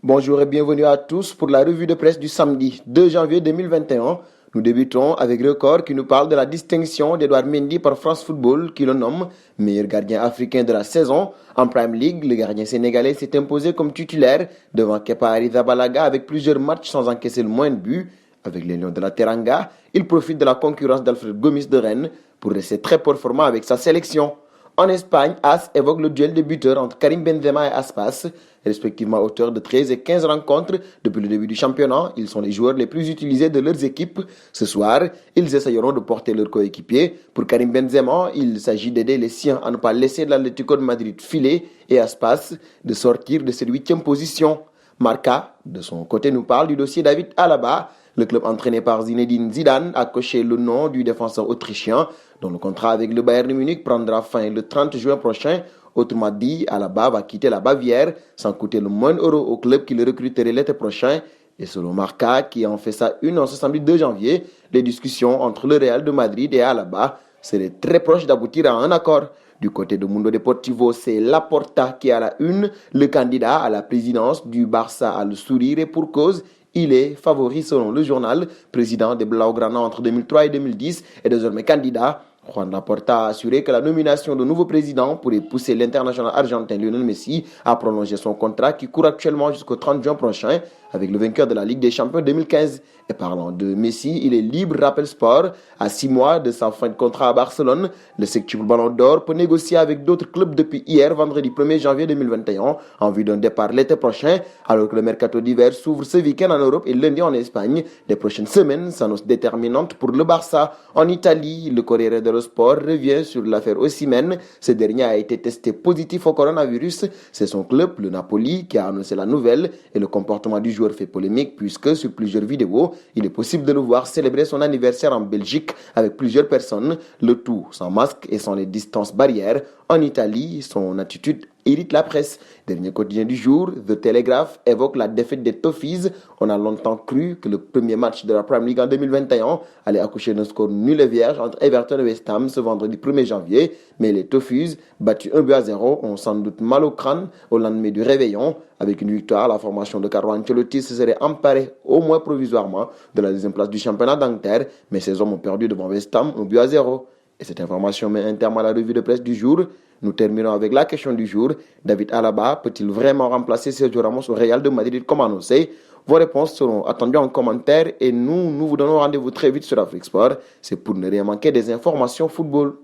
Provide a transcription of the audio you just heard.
Bonjour et bienvenue à tous pour la revue de presse du samedi 2 janvier 2021. Nous débutons avec Record qui nous parle de la distinction d'Edouard Mendy par France Football qui le nomme meilleur gardien africain de la saison. En Prime League, le gardien sénégalais s'est imposé comme titulaire devant Kepa Arrizabalaga avec plusieurs matchs sans encaisser le moins de buts. Avec les Lions de la Teranga, il profite de la concurrence d'Alfred Gomis de Rennes pour rester très performant avec sa sélection. En Espagne, AS évoque le duel de buteurs entre Karim Benzema et Aspas, respectivement auteurs de 13 et 15 rencontres depuis le début du championnat. Ils sont les joueurs les plus utilisés de leurs équipes. Ce soir, ils essayeront de porter leur coéquipier. Pour Karim Benzema, il s'agit d'aider les siens à ne pas laisser l'Atlético de Madrid filer et Aspas de sortir de cette 8e position. Marca, de son côté, nous parle du dossier David Alaba. Le club entraîné par Zinedine Zidane a coché le nom du défenseur autrichien dont le contrat avec le Bayern de Munich prendra fin le 30 juin prochain. Autrement dit, Alaba va quitter la Bavière sans coûter le moindre euro au club qui le recruterait l'été prochain. Et selon Marca, qui en fait sa une en ce samedi 2 janvier, les discussions entre le Real de Madrid et Alaba seraient très proches d'aboutir à un accord. Du côté de Mundo Deportivo, c'est Laporta qui est à la une. Le candidat à la présidence du Barça a le sourire et pour cause. Il est favori selon le journal. Président des Blaugrana entre 2003 et 2010 est désormais candidat. Juan Laporta a assuré que la nomination de nouveau président pourrait pousser l'international argentin Lionel Messi à prolonger son contrat qui court actuellement jusqu'au 30 juin prochain avec le vainqueur de la Ligue des Champions 2015. Et parlant de Messi, il est libre, rappelle Sport. À 6 mois de sa fin de contrat à Barcelone, le septuple Ballon d'Or peut négocier avec d'autres clubs depuis hier, vendredi 1er janvier 2021, en vue d'un départ l'été prochain, alors que le mercato d'hiver s'ouvre ce week-end en Europe et lundi en Espagne. Les prochaines semaines s'annoncent déterminantes pour le Barça. En Italie, le Corriere dello Sport revient sur l'affaire Osimhen. Ce dernier a été testé positif au coronavirus. C'est son club, le Napoli, qui a annoncé la nouvelle et le comportement du joueur fait polémique puisque sur plusieurs vidéos, il est possible de le voir célébrer son anniversaire en Belgique avec plusieurs personnes, le tout sans masque et sans les distances barrières. En Italie, son attitude irrite la presse. Dernier quotidien du jour, The Telegraph évoque la défaite des Toffees. On a longtemps cru que le premier match de la Premier League en 2021 allait accoucher d'un score nul et vierge entre Everton et West Ham ce vendredi 1er janvier. Mais les Toffees, battus 1-0, ont sans doute mal au crâne au lendemain du réveillon. Avec une victoire, la formation de Carlo Ancelotti se serait emparée, au moins provisoirement, de la deuxième place du championnat d'Angleterre. Mais ces hommes ont perdu devant West Ham 1-0. Et cette information met un terme à la revue de presse du jour. Nous terminons avec la question du jour. David Alaba peut-il vraiment remplacer Sergio Ramos au Real de Madrid comme annoncé? Vos réponses seront attendues en commentaire et nous vous donnons rendez-vous très vite sur Afrique Sport. C'est pour ne rien manquer des informations football.